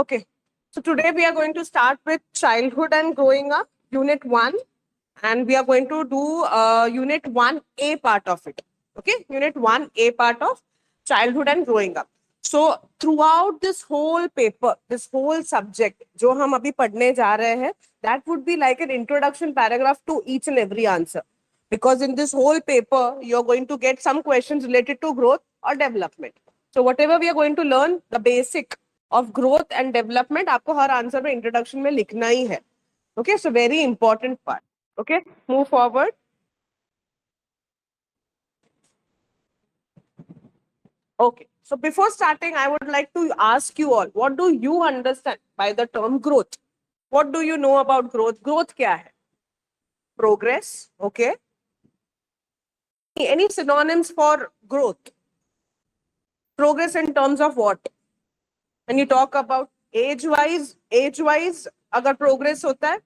Okay, so today we are going to start with childhood and growing up, unit 1, and we are going to do unit 1A part of it. Okay, unit 1A part of childhood and growing up. So throughout this whole paper, this whole subject, जो हम अभी पढ़ने जा रहे हैं, that would be like an introduction paragraph to each and every answer. Because in this whole paper, you're going to get some questions related to growth or development. So whatever we are going to learn, the basic of growth and development, आपको हर answer में introduction में लिखना ही है. Okay, so very important part. Okay, move forward. Okay, so before starting, I would like to ask you all, what do you understand by the term growth? What do you know about growth? Growth क्या है? Progress. Okay. Any synonyms for growth? Progress in terms of what? When you talk about age-wise, अगर progress होता है,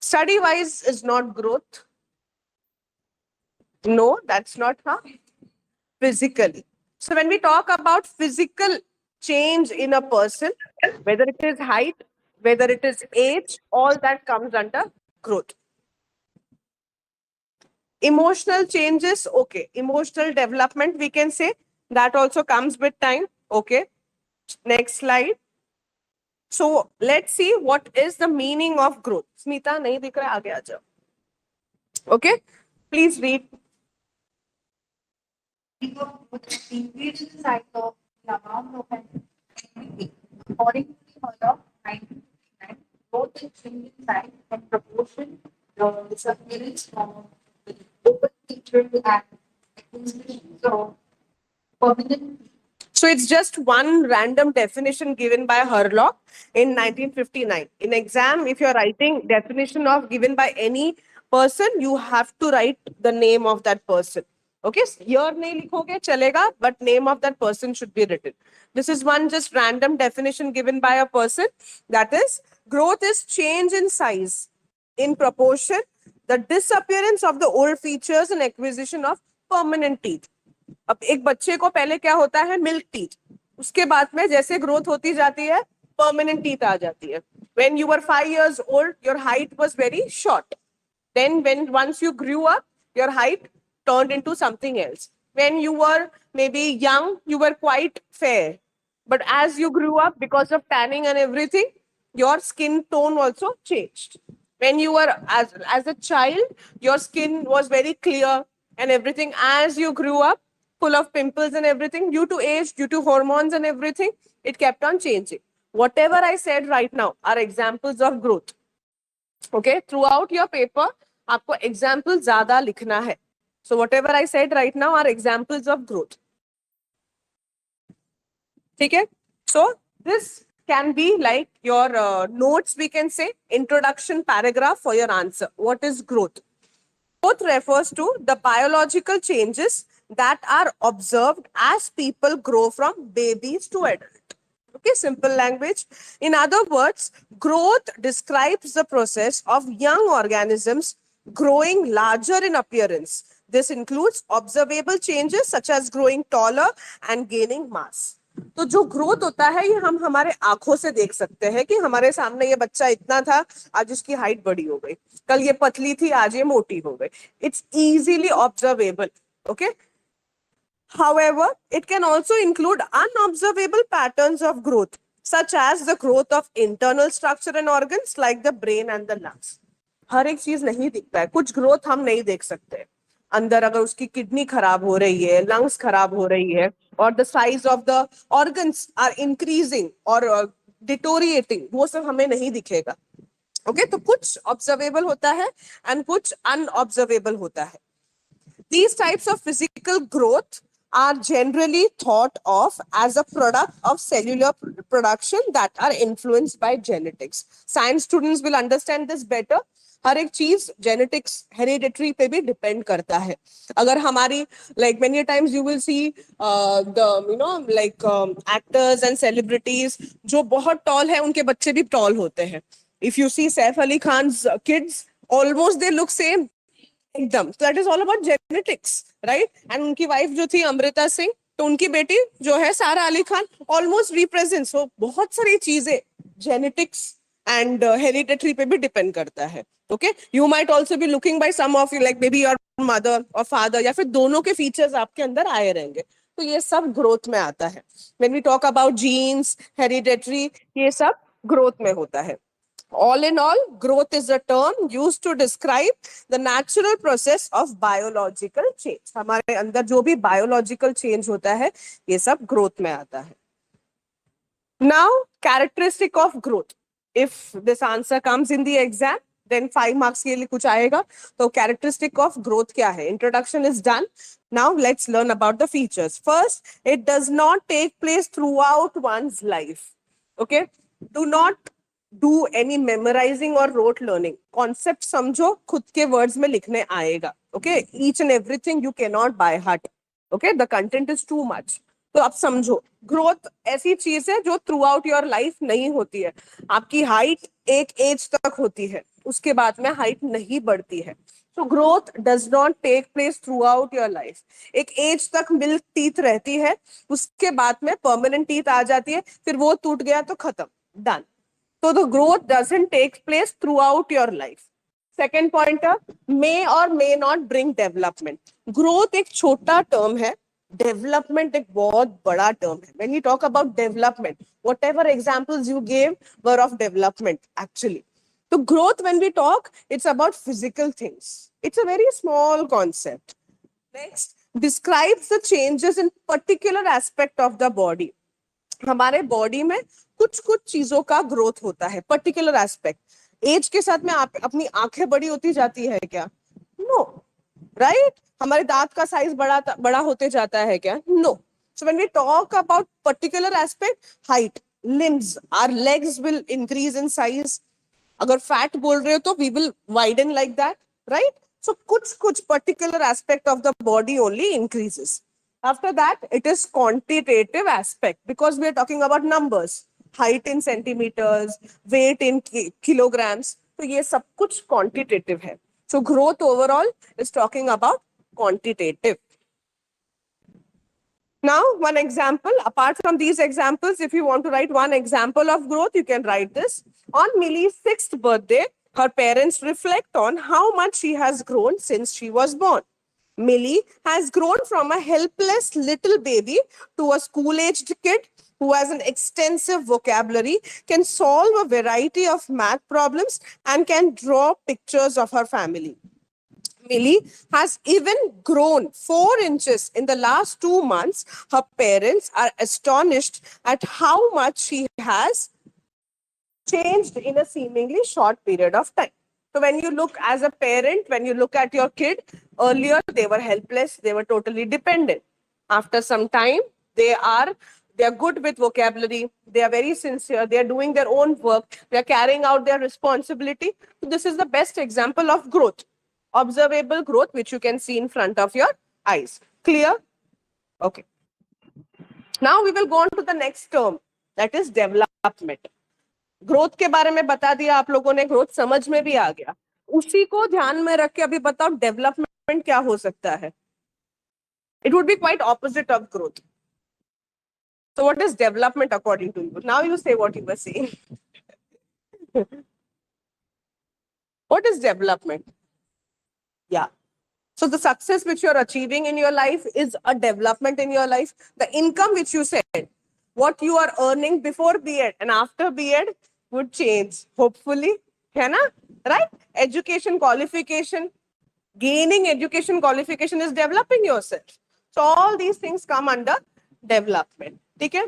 study-wise is not growth. No, that's not how. Physically. So when we talk about physical change in a person, whether it is height, whether it is age, all that comes under growth. Emotional changes, okay. Emotional development, we can say, that also comes with time. Okay. Next slide. So let's see what is the meaning of growth. Smita, nahi dikh raha, aage aa jao. Okay, please read. Increase in size of the amount of activity. According to the Hall of 1959, growth is in size and proportion the disappearance of the open feature and acquisitions of permanent. So it's just one random definition given by Hurlock in 1959. In exam, if you're writing definition of given by any person, you have to write the name of that person. Okay, year nahi likhoge chalega, but name of that person should be written. This is one just random definition given by a person. That is, growth is change in size, in proportion, the disappearance of the old features and acquisition of permanent teeth. अब एक बच्चे को पहले क्या होता है, milk teeth, उसके बाद में जैसे ग्रोथ होती जाती है, परमानेंट टीथ आ जाती है. When you were 5 years old, your height was very short. Then once you grew up, your height turned into something else. When you were maybe young, you were quite fair. But as you grew up, because of tanning and everything, your skin tone also changed. When you were as a child, your skin was very clear and everything. As you grew up, full of pimples and everything, due to age, due to hormones and everything, it kept on changing. Whatever I said right now are examples of growth. Okay, throughout your paper, आपको examples ज़्यादा लिखना है. So whatever I said right now are examples of growth. ठीक है? So this can be like your notes, we can say, introduction paragraph for your answer. What is growth? Growth refers to the biological changes that are observed as people grow from babies to adult. Okay, simple language. In other words, growth describes the process of young organisms growing larger in appearance. This includes observable changes such as growing taller and gaining mass. तो जो growth होता है, ये हम हमारे आंखों से देख सकते हैं कि हमारे सामने ये बच्चा इतना था, आज उसकी हाइट बड़ी हो गई, कल ये पतली थी, आज ये मोटी हो गई. It's easily observable. Okay. However, it can also include unobservable patterns of growth, such as the growth of internal structure and organs like the brain and the lungs. हर एक चीज नहीं दिखता है, कुछ ग्रोथ हम नहीं देख सकते. अंदर अगर उसकी किडनी खराब हो रही है, लंग्स खराब हो रही है, और the size of the organs are increasing और डिटोरिएटिंग, वो सब हमें नहीं दिखेगा. ओके, तो कुछ ऑब्जर्वेबल होता है एंड कुछ अनऑब्जर्वेबल होता है. These types of physical growth are generally thought of as a product of cellular production that are influenced by genetics. Science students will understand this better. हर एक चीज जेनेटिक्स हेरिडिटरी पे भी depend करता है. अगर हमारी like many times you will see the like actors and celebrities जो बहुत tall है, उनके बच्चे भी tall होते हैं. If you see Saif Ali Khan's kids, almost they look same. एकदम. So that is all about genetics, right? And उनकी wife जो थी अमृता सिंह, तो उनकी बेटी जो है सारा अली खान ऑलमोस्ट रिप्रेजेंट्स, हो बहुत सारी चीजें जेनेटिक्स एंड हेरिडिटरी पे भी डिपेंड करता है. Okay, you might also be looking by some of you, like may be your mother और फादर, या फिर दोनों के फीचर्स आपके अंदर आए रहेंगे. तो ये सब ग्रोथ में आता है. When we talk about genes, hereditary, ये सब ग्रोथ में होता है. All in all, growth is a term used to describe the natural process of biological change. हमारे अंदर जो भी biological change होता है, ये सब growth में आता है. Now, characteristic of growth. If this answer comes in the exam, then 5 marks के लिए कुछ आएगा. तो characteristic of growth क्या है? Introduction is done. Now let's learn about the features. First, it does not take place throughout one's life. Okay? Do not do any memorizing or rote learning. Concept समझो, खुद के words में लिखने आएगा. Okay? Each and everything you cannot by heart. Okay? The content is too much. तो आप समझो, growth ऐसी चीज है जो थ्रू आउट योर लाइफ नहीं होती है. आपकी हाइट एक एज तक होती है, उसके बाद में हाइट नहीं बढ़ती है. तो growth does not take place throughout your life. एक एज तक मिल्क टीथ रहती है, उसके बाद में परमानेंट टीथ आ जाती है, फिर वो टूट गया तो खत्म, डन. तो the growth doesn't take place throughout your life. Second pointer, may or may not bring development. Growth एक छोटा टर्म है, डेवलपमेंट एक बहुत बड़ा टर्म है. When you talk about development, whatever examples you gave were of development actually. So growth, when we talk, it's about physical things. It's a very small concept. Next, describes the changes in particular aspect of the body. हमारे body में कुछ कुछ चीजों का growth होता है, particular aspect. As के साथ में आप अपनी आंखें बड़ी होती जाती है क्या? नो. राइट? हमारे दांत का साइज बड़ा बड़ा होते जाता है क्या? No. So when we talk about particular aspect, height, limbs, our legs will increase in size. अगर फैट बोल रहे हो तो we will widen like that. Right? So कुछ कुछ particular aspect of the body only increases. After that, it is quantitative aspect because we are talking about numbers, height in centimeters, weight in kilograms. तो ये सब कुछ quantitative है. So growth overall is talking about quantitative. Now, one example, apart from these examples, if you want to write one example of growth, you can write this. On Millie's 6th birthday, her parents reflect on how much she has grown since she was born. Millie has grown from a helpless little baby to a school-aged kid who has an extensive vocabulary, can solve a variety of math problems, and can draw pictures of her family. Millie has even grown 4 inches in the last 2 months. Her parents are astonished at how much she has changed in a seemingly short period of time. So when you look as a parent, when you look at your kid, earlier they were helpless, they were totally dependent. After some time, they are good with vocabulary, they are very sincere, they are doing their own work, they are carrying out their responsibility. So this is the best example of growth, observable growth, which you can see in front of your eyes. Clear? Okay. Now we will go on to the next term, that is development. Growth के बारे में बता दिया आप लोगों ने, growth समझ में भी आ गया. उसी को ध्यान में रख के अभी बताओ डेवलपमेंट क्या हो सकता है. It would be quite opposite of growth. So what is development according to you? Now you say what you were saying. What is development? Yeah. So the success which you're achieving in your life is a development in your life. The income which you said, what you are earning before B.Ed and after B.Ed would change, hopefully. है ना? Right? Education qualification, gaining education qualification is developing yourself. So all these things come under development. ठीक है?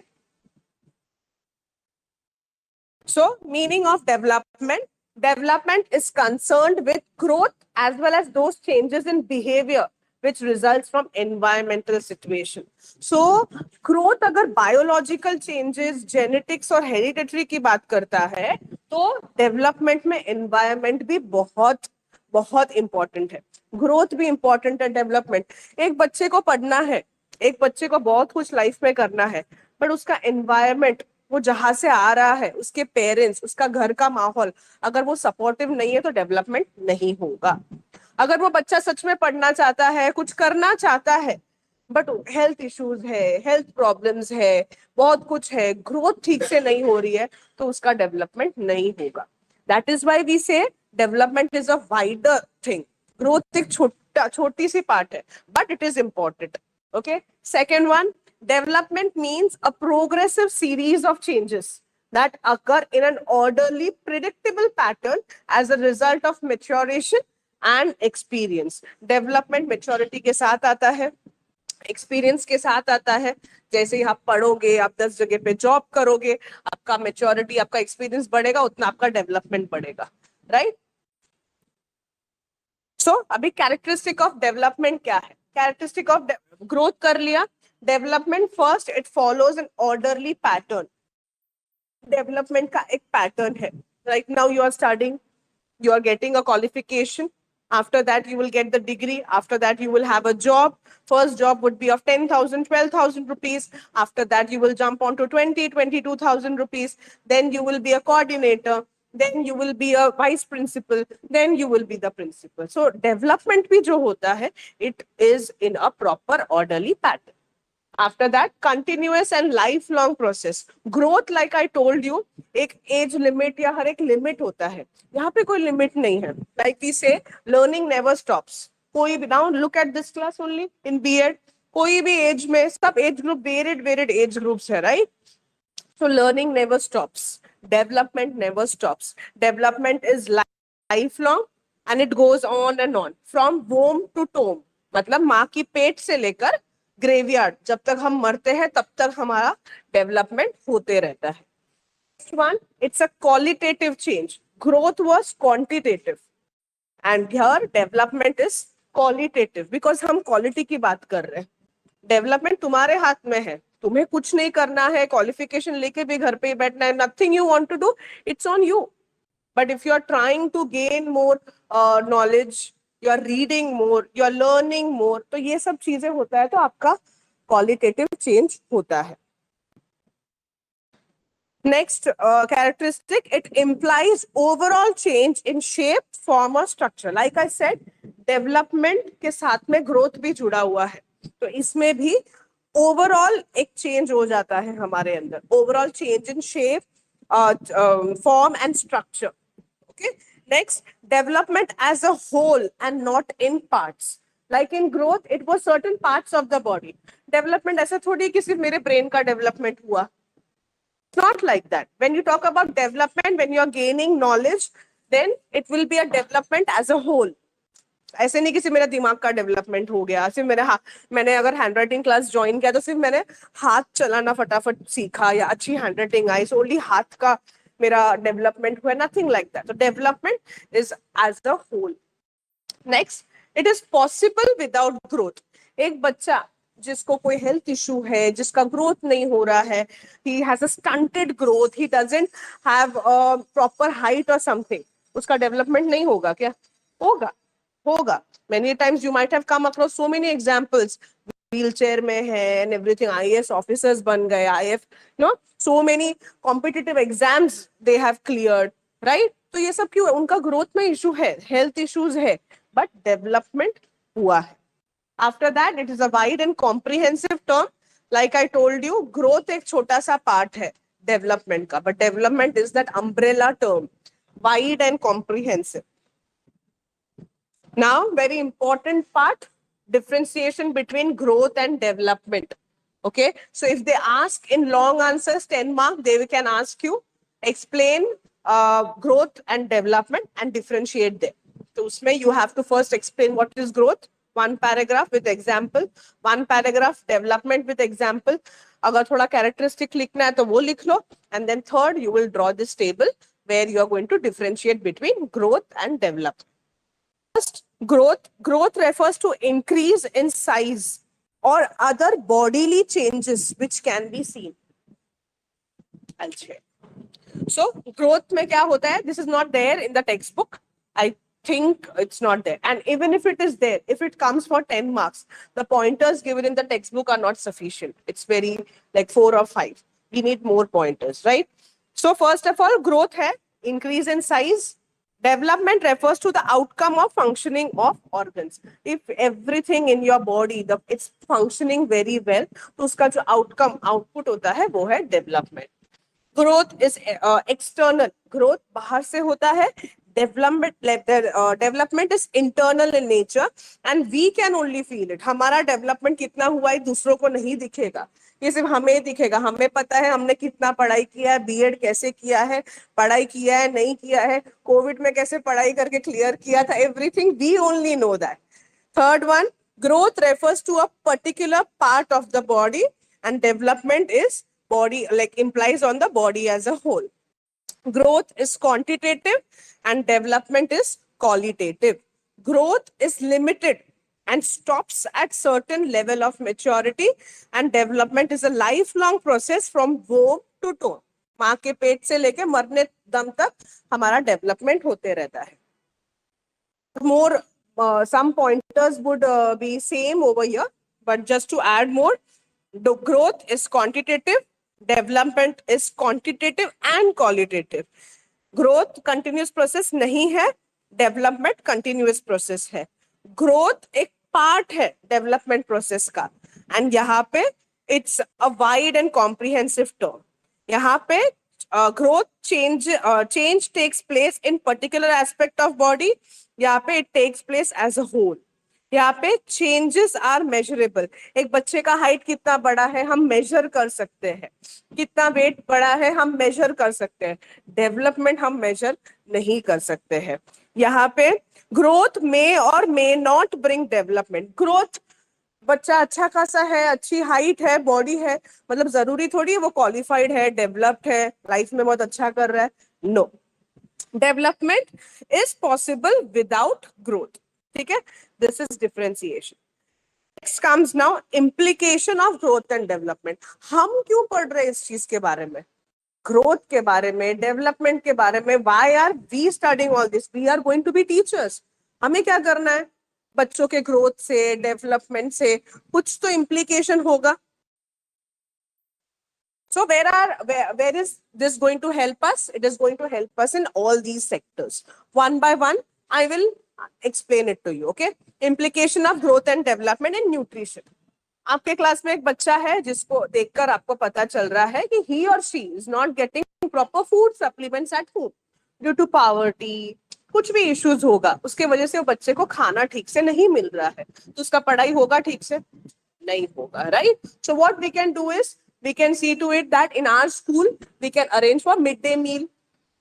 So meaning of development. Development is concerned with growth as well as those changes in behavior which results from environmental situation. So growth अगर biological changes, genetics और hereditary की बात करता है, तो development में environment भी बहुत बहुत important है. Growth भी important है, development. एक बच्चे को पढ़ना है, एक बच्चे को बहुत कुछ लाइफ में करना है, पर उसका environment, वो जहां से आ रहा है, उसके पेरेंट्स, उसका घर का माहौल अगर वो सपोर्टिव नहीं है तो डेवलपमेंट नहीं होगा. अगर वो बच्चा सच में पढ़ना चाहता है, कुछ करना चाहता है, बट हेल्थ इश्यूज है, हेल्थ प्रॉब्लम्स है, बहुत कुछ है, ग्रोथ ठीक से नहीं हो रही है, तो उसका डेवलपमेंट नहीं होगा. दैट इज वाई वी से development is a wider thing. Growth एक छोटी सी पार्ट है, but it is important. Okay. Second one, development means a progressive series of changes that occur in an orderly, predictable pattern as a result of maturation and experience. Development maturity के साथ आता है, experience के साथ आता है. जैसे ही आप पढ़ोगे, आप 10 जगह पे जॉब करोगे, आपका मेच्योरिटी, आपका एक्सपीरियंस बढ़ेगा, उतना आपका डेवलपमेंट बढ़ेगा. राइट. सो अभी कैरेक्टरिस्टिक ऑफ डेवलपमेंट क्या है? कैरेक्टरिस्टिक ऑफ ग्रोथ कर लिया. Development first, it follows an orderly pattern. Development का एक पैटर्न है. Right now you are studying, you are getting a qualification. After that, you will get the degree. After that, you will have a job. First job would be of 10,000, 12,000 rupees. After that, you will jump on to 20, 22,000 rupees. Then you will be a coordinator. Then you will be a vice principal. Then you will be the principal. So development bhi jo hota hai, it is in a proper orderly pattern. After that, continuous and lifelong process. Growth, like I told you, एक age limit या हर एक limit होता है. यहाँ पे कोई limit नहीं है. Like we say learning never stops. कोई भी, now look at this class only in B Ed, कोई भी एज में, सब age group, varied age groups है. Right. So learning never stops. Development never stops. Development is lifelong and it goes on and on. From womb to tomb. मतलब माँ की पेट से लेकर ग्रेवयार्ड, जब तक हम मरते हैं तब तक हमारा डेवलपमेंट होते रहता है. Next one, it's a qualitative change. Growth was quantitative. And here development is qualitative because हम क्वालिटी की बात कर रहे हैं. डेवलपमेंट तुम्हारे हाथ में है, तुम्हें कुछ नहीं करना है, क्वालिफिकेशन लेके भी घर पे ही बैठना है, nothing you want to do, it's on you. But if you are trying to gain more knowledge, you are reading more, you are learning more, तो ये सब चीजें होता है, तो आपका क्वालिटेटिव चेंज होता है. Next characteristic, it implies overall change in shape, form or structure. Like I said, development के साथ में growth भी जुड़ा हुआ है, तो इसमें भी overall एक change हो जाता है हमारे अंदर. Overall change in shape, form and structure. Okay. Next, development as a whole and not in parts. Like in growth, it was certain parts of the body. Development ऐसा थोड़ी कि सिर्फ मेरे brain का development हुआ. Not like that. When you talk about development, when you are gaining knowledge, then it will be a development as a whole. ऐसे नहीं कि सिर्फ मेरा दिमाग का डेवलपमेंट हो गया, सिर्फ मेरे मैंने अगर हैंडराइटिंग क्लास ज्वाइन किया तो सिर्फ मैंने हाथ चलाना फटाफट सीखा या अच्छी हैंडराइटिंग आई, सो ओनली हाथ का मेरा डेवलपमेंट हुआ. Nothing like that. तो development is as the whole. Next, it is possible without growth. एक बच्चा जिसको कोई हेल्थ इशू है, जिसका ग्रोथ नहीं हो रहा है, he has a stunted growth, he doesn't have a proper height और समथिंग, उसका डेवलपमेंट नहीं होगा क्या? होगा, होगा. Many times you might have come across so many examples, wheelchair में है एंड एवरीथिंग, आईएएस ऑफिसर्स बन गए, IF, no, so many competitive exams they have cleared. Right. तो ये सब क्यों? उनका ग्रोथ में इशू है, हेल्थ इश्यूज है, बट डेवलपमेंट हुआ है. After that, it is a wide and comprehensive term. Like I told you, growth एक छोटा सा part है development का, but development is that umbrella term, wide and comprehensive. Now, very important part, differentiation between growth and development. Okay, so if they ask in long answers, 10 mark, they can ask you, explain growth and development and differentiate them. So usme you have to first explain what is growth, one paragraph with example, one paragraph development with example. अगर थोड़ा characteristic लिखना है तो वो लिख लो, and then third you will draw this table where you are going to differentiate between growth and development. First, growth refers to increase in size or other bodily changes which can be seen. I'll share. So growth में क्या होता है? This is not there in the textbook. I think it's not there. And even if it is there, if it comes for 10 marks, the pointers given in the textbook are not sufficient. It's very like 4 or 5. We need more pointers, right? So first of all, growth है increase in size Development refers to the outcome of functioning of organs. If everything in your body, it's functioning very well, तो उसका जो output होता है वो है development. Growth is external. Growth बाहर से होता है. Development is internal in nature and we can only feel it. हमारा development कितना हुआ है दूसरों को नहीं दिखेगा. ये सिर्फ हमें दिखेगा. हमें पता है हमने कितना पढ़ाई किया है, बीएड कैसे किया है, पढ़ाई किया है नहीं किया है, कोविड में कैसे पढ़ाई करके क्लियर किया था. Everything we only know that. Third one, growth refers to a particular part of the body and development is body, like implies on the body as a whole. Growth is quantitative and development is qualitative. Growth is limited and stops at certain level of maturity and development is a lifelong process from womb to tomb. माँ के पेट से लेके मरने दम तक हमारा development होते रहता है. More some pointers would be same over here, but just to add more, the growth is quantitative, development is quantitative and qualitative. Growth continuous process नहीं है, development continuous process है. Growth एक part है development process का, and यहाँ पे it's a wide and comprehensive term. यहाँ पे growth change takes place in particular aspect of body. यहाँ पे it takes place as a whole. यहाँ पे changes are measurable. एक बच्चे का हाइट कितना बड़ा है हम मेजर कर सकते हैं, कितना वेट बड़ा है हम मेजर कर सकते हैं. डेवलपमेंट हम मेजर नहीं कर सकते हैं. यहाँ पे growth may or may not bring development. Growth, बच्चा अच्छा खासा है, अच्छी हाइट है, बॉडी है, मतलब जरूरी थोड़ी है वो क्वालिफाइड है, डेवलप्ड है, लाइफ में बहुत अच्छा कर रहा है. No, development is possible without growth. ठीक है, this is differentiation. Next comes now implication of growth and development. हम क्यों पढ़ रहे हैं इस चीज के बारे में, ग्रोथ के बारे में, डेवलपमेंट के बारे में? Why are we studying all this? We are going to be teachers. हमें क्या करना है? बच्चों के ग्रोथ से, डेवलपमेंट से कुछ तो इम्प्लीकेशन होगा. So where is this going to help us? It is going to help us in all these sectors. One by one, I will explain it to you. Okay? Implication of growth and development in nutrition. आपके class में एक बच्चा है जिसको देखकर आपको पता चल रहा है कि he or she is not getting proper food supplements at home due to poverty. कुछ भी इश्यूज होगा, उसके वजह से वो बच्चे को खाना ठीक से नहीं मिल रहा है, तो उसका पढ़ाई होगा ठीक से? नहीं होगा, right? So what we can do is we can see to it that in our school we can arrange for midday meal.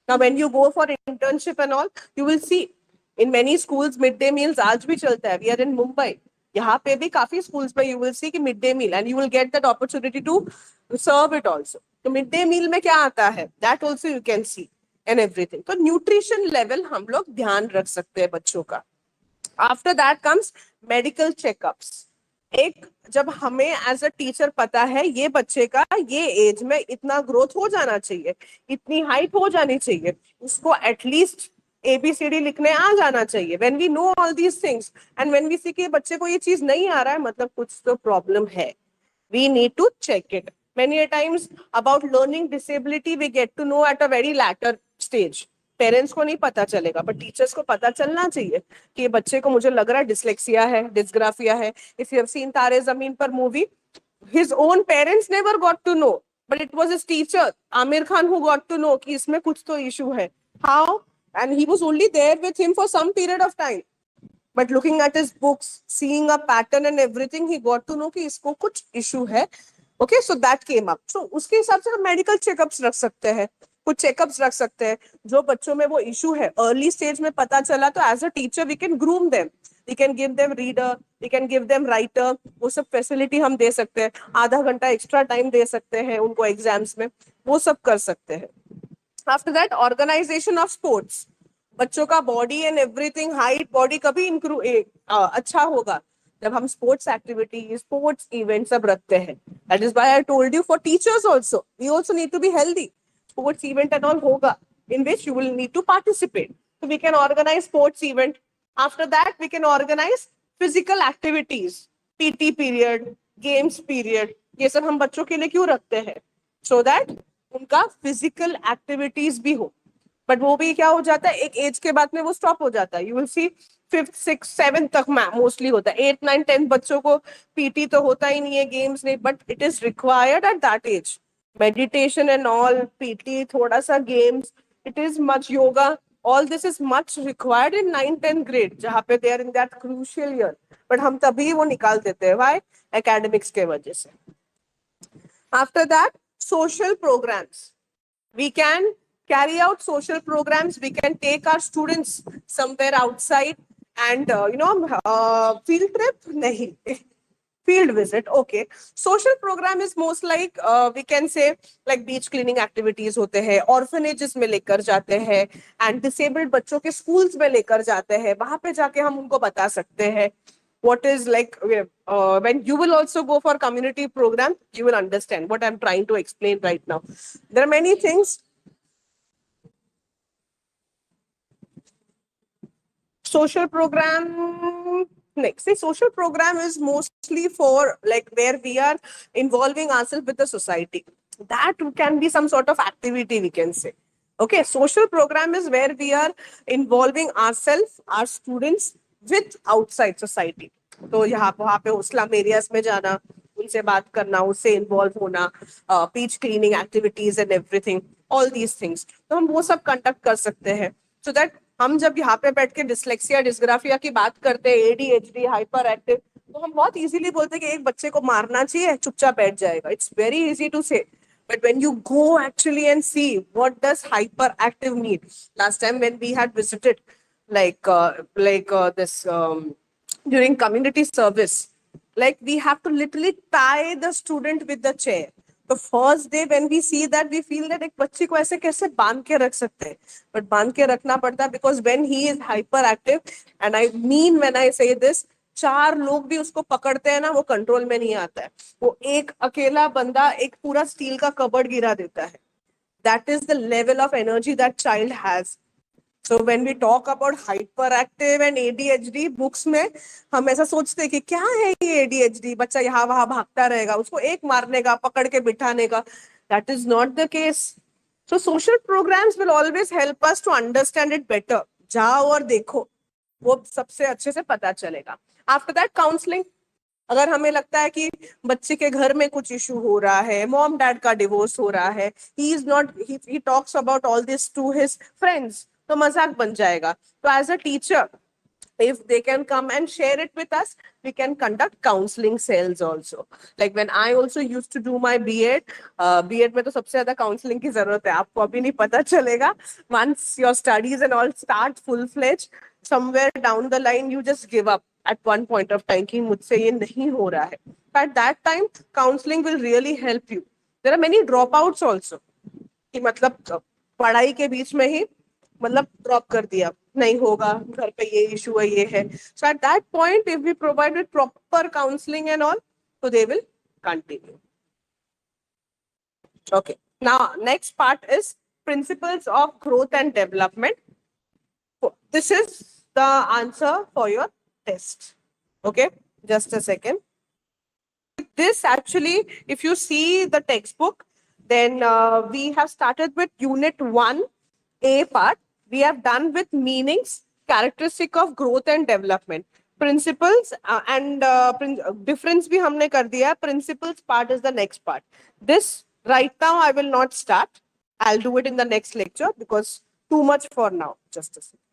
Now when you go for internship and all, you will see in many schools midday meals आज भी चलता है. We are in Mumbai, यहाँ पे भी काफी schools में you will see कि midday meal and you will get that opportunity to serve it also. तो midday meal में क्या आता है that also you can see and everything. तो nutrition level हम लोग ध्यान रख सकते हैं बच्चों का. After that comes medical checkups. एक जब हमें एज अ टीचर पता है ये बच्चे का ये एज में इतना ग्रोथ हो जाना चाहिए, इतनी हाइट हो जानी चाहिए, उसको एटलीस्ट एबीसीडी लिखने आ जाना चाहिए. When we know all these things and when we see कि बच्चे को ये चीज नहीं आ रहा है, मतलब कुछ तो प्रॉब्लम है. We need to check it. Many times about learning disability we get to know at a very later stage. Parents को नहीं पता चलेगा, पर टीचर्स को पता चलना चाहिए कि ये बच्चे को मुझे लग रहा है डिसलेक्सिया है, डिस्ग्राफिया है. इफ यू हैव सीन तारे जमीन पर movie, his own parents never got to know, but it was his teacher Amir Khan who got to know कि इसमें कुछ तो issue है. How? And he was only there with him for some period of time, but looking at his books, seeing a pattern and everything, he got to know कि इसको कुछ issue है. Okay, so that came up. So उसके हिसाब से हम medical checkups रख सकते हैं, कुछ चेकअप्स रख सकते हैं. जो बच्चों में वो इशू है अर्ली स्टेज में पता चला, तो as a teacher we can groom them, we can give them reader, we can give them writer. वो सब फैसिलिटी हम दे सकते हैं. आधा घंटा एक्स्ट्रा टाइम दे सकते हैं उनको एग्जाम्स में, वो सब कर सकते हैं. After that organisation of sports. बच्चों का body and everything, height, body कभी अच्छा होगा जब हम स्पोर्ट्स एक्टिविटी, स्पोर्ट्स इवेंट सब रखते हैं. That is why I told you for teachers also, we also need to be healthy. Sports event and all होगा in which you will need to participate. So we can organize sports event. After that we can organize physical activities, PT period, games period. ये सब हम बच्चों के लिए क्यों रखते हैं? So that उनका physical activities भी हो. बट वो भी क्या हो जाता है, एक एज के बाद में वो स्टॉप हो जाता है. You will see 5th 6th 7th तक मोस्टली होता है. 8th 9th 10th बच्चों को पीटी तो होता ही नहीं है, गेम्स नहीं, but it is required at that age. Meditation and all, PT, थोड़ा सा games, it is much yoga, all this is much required in 9th 10th grade जहाँ पे they are in that crucial year. but हम तभी वो निकाल देते हैं. why? academics के वजह से. after that, social programs. We can carry out social programs. We can take our students somewhere outside and field trip nahi. Field visit, okay. Social program is most like we can say like beach cleaning activities होते हैं, orphanages में लेकर जाते हैं, and disabled बच्चों के schools में लेकर जाते हैं. वहां पे जाके हम उनको बता सकते हैं what is like when you will also go for community program, you will understand what I'm trying to explain right now. There are many things. Social program, next, see, social program is mostly for like where we are involving ourselves with the society. That can be some sort of activity, we can say. Okay, social program is where we are involving ourselves, our students with outside society. तो यहाँ वहाँ पे slum areas में जाना, उनसे बात करना, उससे इन्वॉल्व होना, बीच cleaning activities and everything, all these things, तो हम वो सब कंडक्ट कर सकते हैं. सो दैट हम जब यहाँ पे बैठ के डिसलेक्सिया डिस्ग्राफिया की बात करते हैं, एडीएचडी, हाइपर एक्टिव, तो हम बहुत इजीली बोलते हैं कि एक बच्चे को मारना चाहिए, चुपचाप बैठ जाएगा. इट्स वेरी इजी टू से. But when you go actually and see what does hyperactive mean, last time when we had visited this during community service, like we have to literally tie the student with the chair. The first day when we see that, we feel that एक बच्चे को ऐसे कैसे बांध के रख सकते हैं, but बांध के रखना पड़ता है because when he is hyperactive, and I mean when I say this, 4 लोग भी उसको पकड़ते हैं ना, वो कंट्रोल में नहीं आता है. वो एक अकेला बंदा एक पूरा स्टील का कबर्ड गिरा देता है. That is the level of energy that child has. So when we talk about hyperactive and ADHD, books में हम ऐसा सोचते हैं कि क्या है ये ADHD, बच्चा यहाँ वहां भागता रहेगा, उसको एक मारने का, पकड़ के बिठाने का. That is not the case. So social programs will always help us to understand it better. जाओ और देखो, वो सबसे अच्छे से पता चलेगा. After that, counseling. अगर हमें लगता है कि बच्चे के घर में कुछ इशू हो रहा है, मॉम डैड का डिवोर्स हो रहा है, he talks about all this to his friends, तो मजाक बन जाएगा. तो as a teacher, if they can come and share it with us, we can conduct counseling cells also. Like when I also used to do my B.Ed, B.Ed में तो सबसे ज्यादा counseling की जरूरत है. आपको अभी नहीं पता चलेगा. Once your studies and all start full-fledged, somewhere down the line you just give up at one point of time कि मुझसे ये नहीं हो रहा है. At that time, counseling will really help you. There are many dropouts also. कि मतलब पढ़ाई के बीच में ही मतलब ड्रॉप कर दिया, नहीं होगा, घर पे ये इशू है, ये है. So at that point if we provide with proper counselling and all, so they will continue. Okay, now next part is principles of growth and development. This is the answer for your test. Okay, just a second. This actually, if you see the textbook, then we have started with unit 1A part. We have done with meanings, characteristic of growth and development, principles and difference भी हमने कर दिया. Principles part is the next part. This right now I will not start. I'll do it in the next lecture because too much for now. Just a second.